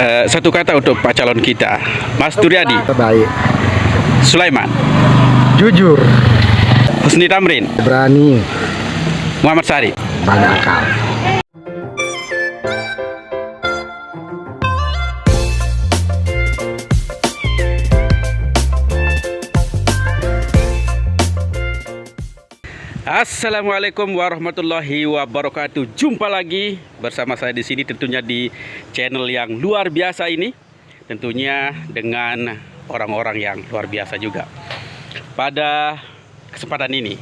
Satu kata untuk Pak calon kita, Mas Duryadi. Baik. Sulaiman. Jujur. Husni Tamrin. Berani. Muhammad Sari. Banyak akal. Assalamualaikum warahmatullahi wabarakatuh. Jumpa lagi bersama saya di sini, tentunya di channel yang luar biasa ini, tentunya dengan orang-orang yang luar biasa juga. Pada kesempatan ini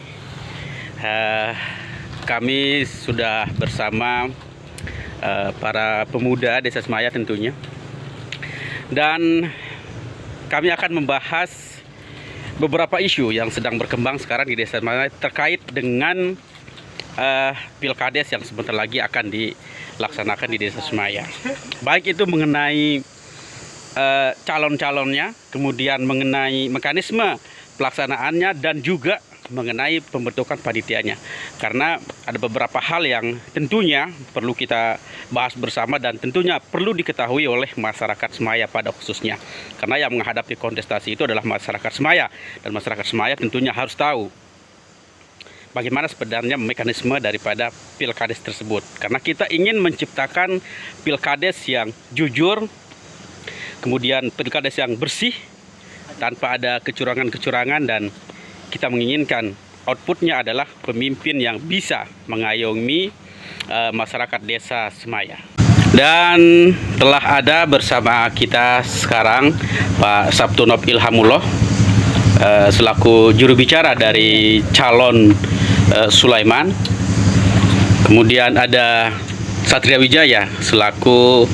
kami sudah bersama para pemuda Desa Semaya tentunya, dan kami akan membahas beberapa isu yang sedang berkembang sekarang di Desa Semaya terkait dengan pilkades yang sebentar lagi akan dilaksanakan di Desa Semaya. Baik itu mengenai calon-calonnya, kemudian mengenai mekanisme pelaksanaannya, dan juga mengenai pembentukan panitianya. Karena ada beberapa hal yang tentunya perlu kita bahas bersama dan tentunya perlu diketahui oleh masyarakat Semaya pada khususnya. Karena yang menghadapi kontestasi itu adalah masyarakat Semaya, dan masyarakat Semaya tentunya harus tahu bagaimana sebenarnya mekanisme daripada pilkades tersebut. Karena kita ingin menciptakan pilkades yang jujur, kemudian pilkades yang bersih tanpa ada kecurangan-kecurangan, dan kita menginginkan outputnya adalah pemimpin yang bisa mengayomi masyarakat Desa Semaya. Dan telah ada bersama kita sekarang Pak Sabtunop Ilhamullah selaku juru bicara dari calon Sulaiman. Kemudian ada Satria Wijaya selaku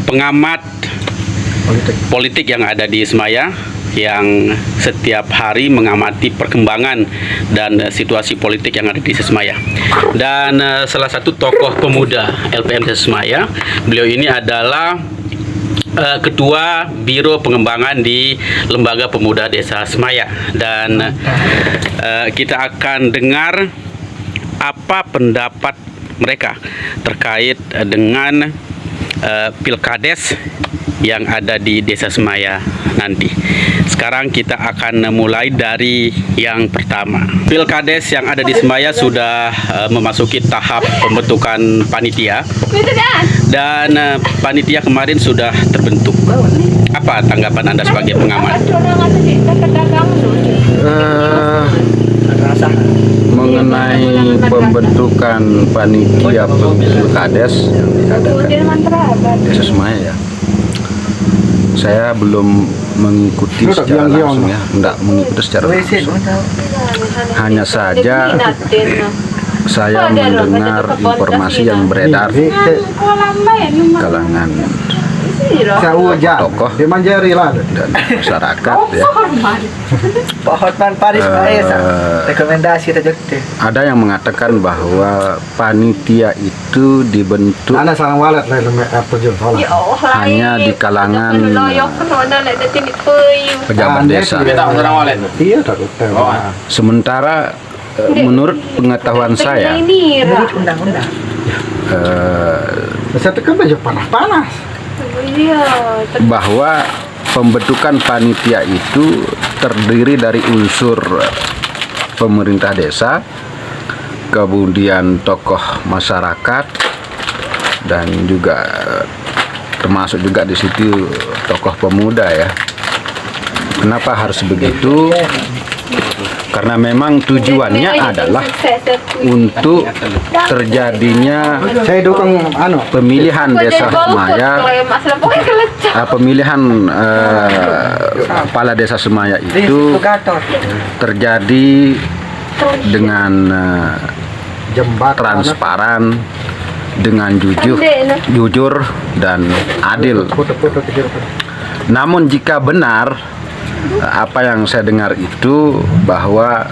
pengamat politik yang ada di Semaya, yang setiap hari mengamati perkembangan dan situasi politik yang ada di Desa Semaya. Dan salah satu tokoh pemuda LPM Desa Semaya, beliau ini adalah Ketua Biro Pengembangan di Lembaga Pemuda Desa Semaya. Dan kita akan dengar apa pendapat mereka terkait dengan pilkades yang ada di Desa Semaya nanti. Sekarang kita akan mulai dari yang pertama. Pilkades yang ada di Semaya sudah memasuki tahap pembentukan panitia, dan panitia kemarin sudah terbentuk. Apa tanggapan Anda sebagai pengamat? Mengenai pembentukan panitia pilkades Desa Semaya, ya, saya belum mengikuti secara langsung, ya, tidak mengikuti secara langsung. Hanya saja saya mendengar informasi yang beredar kalangan tokoh dan masyarakat, ya. Ada yang mengatakan bahwa panitia itu dibentuk hanya di kalangan pejabat desa. Sementara menurut pengetahuan saya, bahwa pembentukan panitia itu terdiri dari unsur pemerintah desa, kemudian tokoh masyarakat, dan juga termasuk juga di situ tokoh pemuda, ya. Kenapa harus begitu? Karena memang tujuannya adalah untuk terjadinya pemilihan Desa Semaya, pemilihan kepala Desa Semaya itu terjadi dengan transparan, dengan jujur dan adil. Namun jika benar apa yang saya dengar itu, bahwa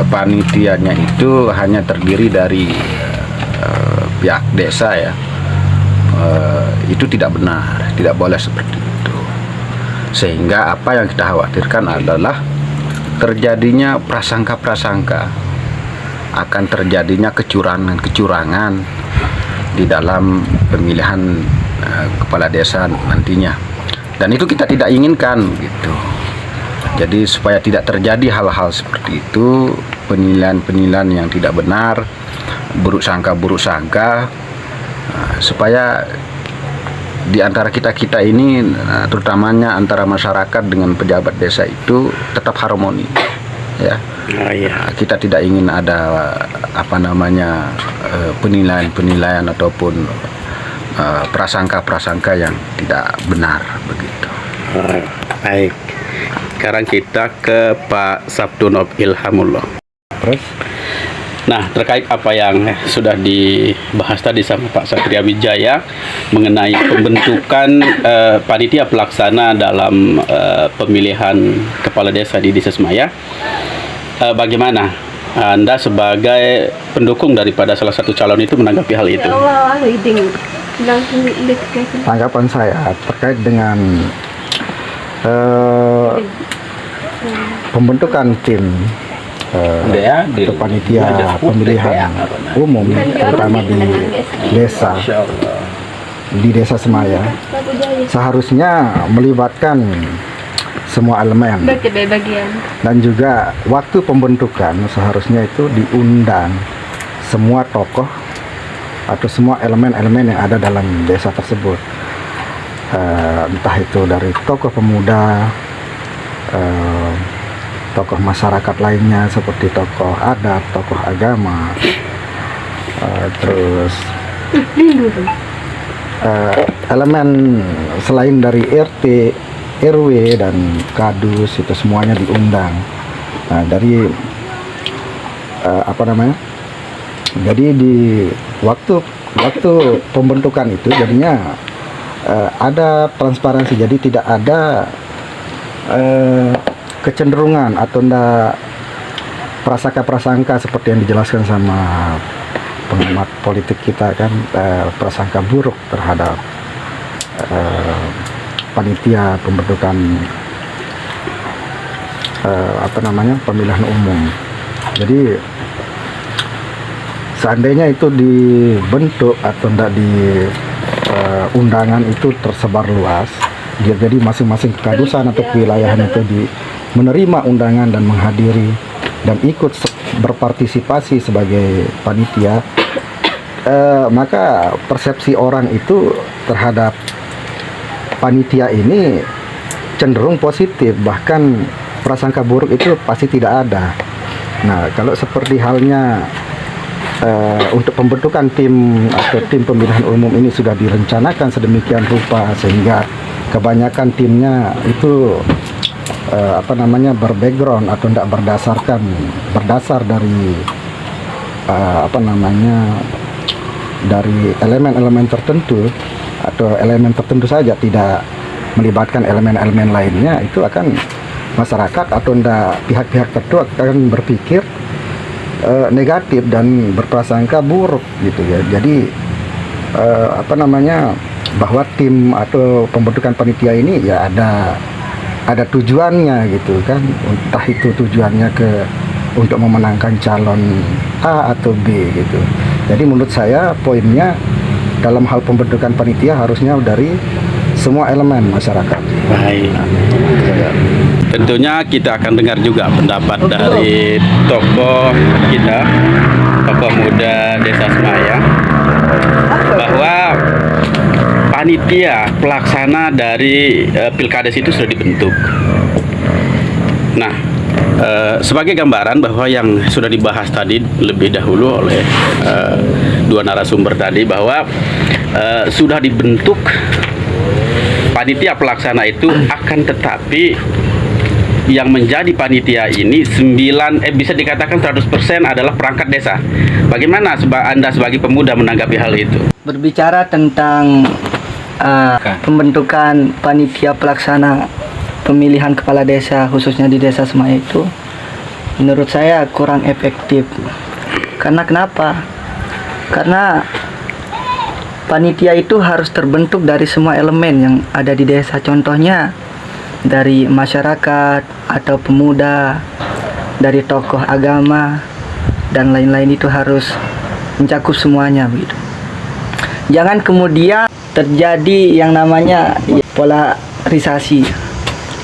panitianya itu hanya terdiri dari pihak desa, ya, itu tidak benar, tidak boleh seperti itu. Sehingga apa yang kita khawatirkan adalah terjadinya prasangka-prasangka, akan terjadinya kecurangan-kecurangan di dalam pemilihan kepala desa nantinya. Dan itu kita tidak inginkan gitu. Jadi supaya tidak terjadi hal-hal seperti itu, penilaian-penilaian yang tidak benar, buruk sangka, supaya di antara kita ini, terutamanya antara masyarakat dengan pejabat desa itu tetap harmoni, ya. Kita tidak ingin ada penilaian-penilaian ataupun prasangka-prasangka yang tidak benar begitu. Baik. Sekarang kita ke Pak Sabtunov Ilhamullah. Nah, terkait apa yang sudah dibahas tadi sama Pak Satria Wijaya mengenai pembentukan panitia pelaksana dalam pemilihan kepala desa di Desa Semaya, bagaimana Anda sebagai pendukung daripada salah satu calon itu menanggapi hal itu? Tanggapan saya terkait dengan pembentukan tim atau panitia pemilihan umum terutama di desa Semaya seharusnya melibatkan semua elemen, dan juga waktu pembentukan seharusnya itu diundang semua tokoh atau semua elemen-elemen yang ada dalam desa tersebut, entah itu dari tokoh pemuda, tokoh masyarakat lainnya seperti tokoh adat, tokoh agama, terus elemen selain dari RT, RW dan kadus itu semuanya diundang. Nah, dari jadi di waktu pembentukan itu jadinya ada transparansi, jadi tidak ada kecenderungan atau prasangka-prasangka seperti yang dijelaskan sama pengamat politik kita kan, prasangka buruk terhadap panitia pembentukan pemilihan umum. Jadi seandainya itu dibentuk atau di undangan itu tersebar luas, jadi masing-masing kekadusan atau kewilayahan itu menerima undangan dan menghadiri dan ikut berpartisipasi sebagai panitia, maka persepsi orang itu terhadap panitia ini cenderung positif, bahkan prasangka buruk itu pasti tidak ada. Nah, kalau seperti halnya untuk pembentukan tim atau tim pemilihan umum ini sudah direncanakan sedemikian rupa sehingga kebanyakan timnya itu berbackground atau tidak berdasar dari dari elemen-elemen tertentu atau elemen tertentu saja, tidak melibatkan elemen-elemen lainnya, itu akan masyarakat atau pihak-pihak tertentu akan berpikir negatif dan berprasangka buruk gitu ya. Jadi bahwa tim atau pembentukan panitia ini ya ada tujuannya gitu kan, entah itu tujuannya untuk memenangkan calon A atau B gitu. Jadi menurut saya poinnya dalam hal pembentukan panitia harusnya dari semua elemen masyarakat. Baik. Tentunya kita akan dengar juga pendapat dari tokoh kita, tokoh muda Desa Semaya, bahwa panitia pelaksana dari Pilkades itu sudah dibentuk. Nah, sebagai gambaran bahwa yang sudah dibahas tadi lebih dahulu oleh dua narasumber tadi, bahwa sudah dibentuk panitia pelaksana itu, akan tetapi yang menjadi panitia ini bisa dikatakan 100% adalah perangkat desa. Bagaimana Anda sebagai pemuda menanggapi hal itu? Berbicara tentang pembentukan panitia pelaksana pemilihan kepala desa khususnya di Desa Semaya itu, menurut saya kurang efektif. Karena kenapa? Karena panitia itu harus terbentuk dari semua elemen yang ada di desa. Contohnya dari masyarakat atau pemuda, dari tokoh agama dan lain-lain, itu harus mencakup semuanya begitu. Jangan kemudian terjadi yang namanya polarisasi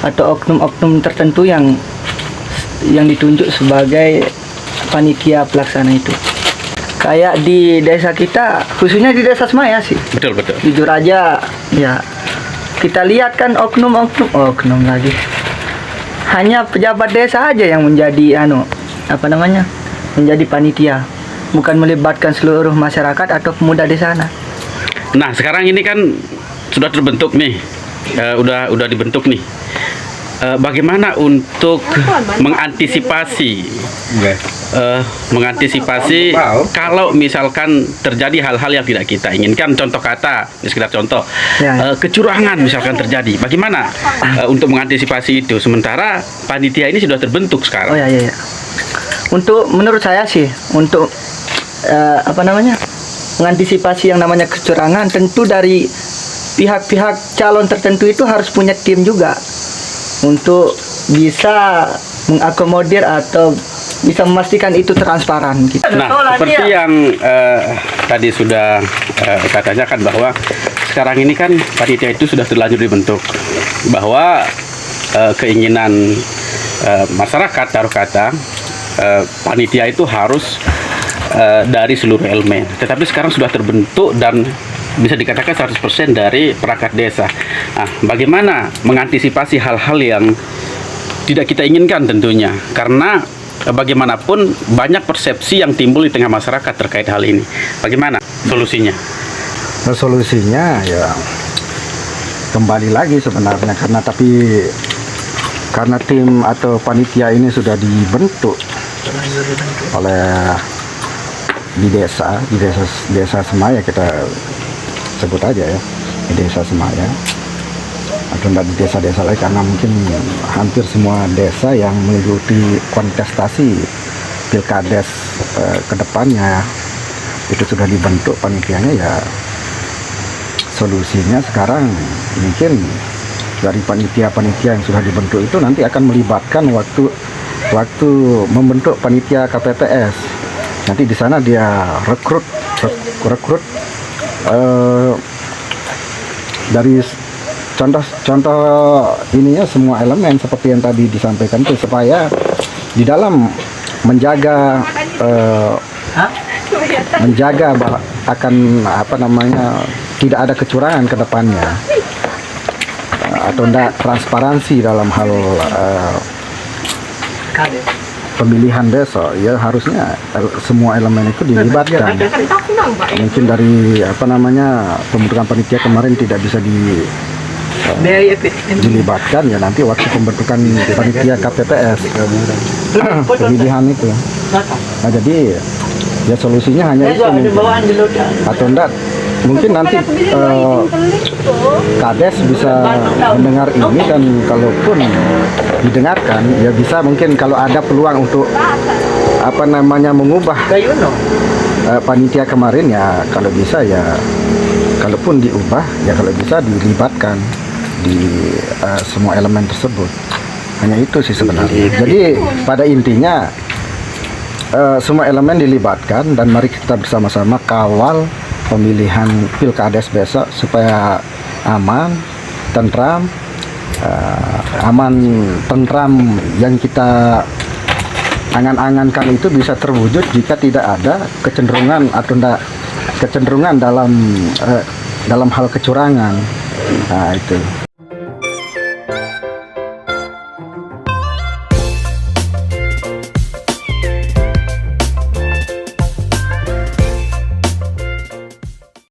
atau oknum-oknum tertentu yang ditunjuk sebagai panitia pelaksana itu. Kayak di desa kita, khususnya di desa Semaya sih. Betul, betul. Jujur aja, ya kita lihat kan oknum lagi. Hanya pejabat desa aja yang menjadi menjadi panitia, bukan melibatkan seluruh masyarakat atau pemuda di sana. Nah, sekarang ini kan sudah terbentuk nih, udah dibentuk nih. Bagaimana untuk mengantisipasi kalau misalkan terjadi hal-hal yang tidak kita inginkan, contoh kata, sekedar contoh, kecurangan misalkan terjadi, bagaimana untuk mengantisipasi itu? Sementara panitia ini sudah terbentuk sekarang. Oh ya. Untuk menurut saya sih, untuk mengantisipasi yang namanya kecurangan, tentu dari pihak-pihak calon tertentu itu harus punya tim juga untuk bisa mengakomodir atau bisa memastikan itu transparan gitu. Nah, seperti yang tadi sudah saya tanyakan bahwa sekarang ini kan panitia itu sudah terlanjur dibentuk, bahwa keinginan masyarakat, taruh kata, panitia itu harus dari seluruh elemen. Tetapi sekarang sudah terbentuk dan bisa dikatakan 100% dari perangkat desa. Nah, bagaimana mengantisipasi hal-hal yang tidak kita inginkan tentunya? Karena bagaimanapun banyak persepsi yang timbul di tengah masyarakat terkait hal ini. Bagaimana solusinya? Nah, solusinya ya kembali lagi sebenarnya, karena tim atau panitia ini sudah dibentuk oleh di desa Semaya, kita sebut aja ya, di desa Semaya atau enggak di desa-desa lain, karena mungkin hampir semua desa yang mengikuti kontestasi pilkades ke depannya itu sudah dibentuk panitianya. Ya solusinya sekarang mungkin dari panitia-panitia yang sudah dibentuk itu nanti akan melibatkan waktu membentuk panitia KPPS. Nanti di sana dia rekrut dari contoh ininya semua elemen seperti yang tadi disampaikan itu, supaya di dalam menjaga akan tidak ada kecurangan ke depannya, atau tidak transparansi dalam hal pemilihan besok, ya harusnya semua elemen itu dilibatkan. Mungkin dari pembentukan panitia kemarin tidak bisa dilibatkan, ya nanti waktu pembentukan panitia KPPS pemilihan itu. Nah, jadi ya solusinya hanya itu mungkin. Atau enggak mungkin nanti Kades bisa mendengar ini, dan kalaupun didengarkan ya bisa mungkin kalau ada peluang untuk mengubah panitia kemarin, ya kalau bisa ya, kalaupun diubah ya kalau bisa dilibatkan di semua elemen tersebut. Hanya itu sih sebenarnya. Jadi pada intinya semua elemen dilibatkan, dan mari kita bersama-sama kawal pemilihan pilkades besok supaya aman, tentram, yang kita angan-angankan itu bisa terwujud jika tidak ada kecenderungan dalam hal kecurangan. Nah, itu.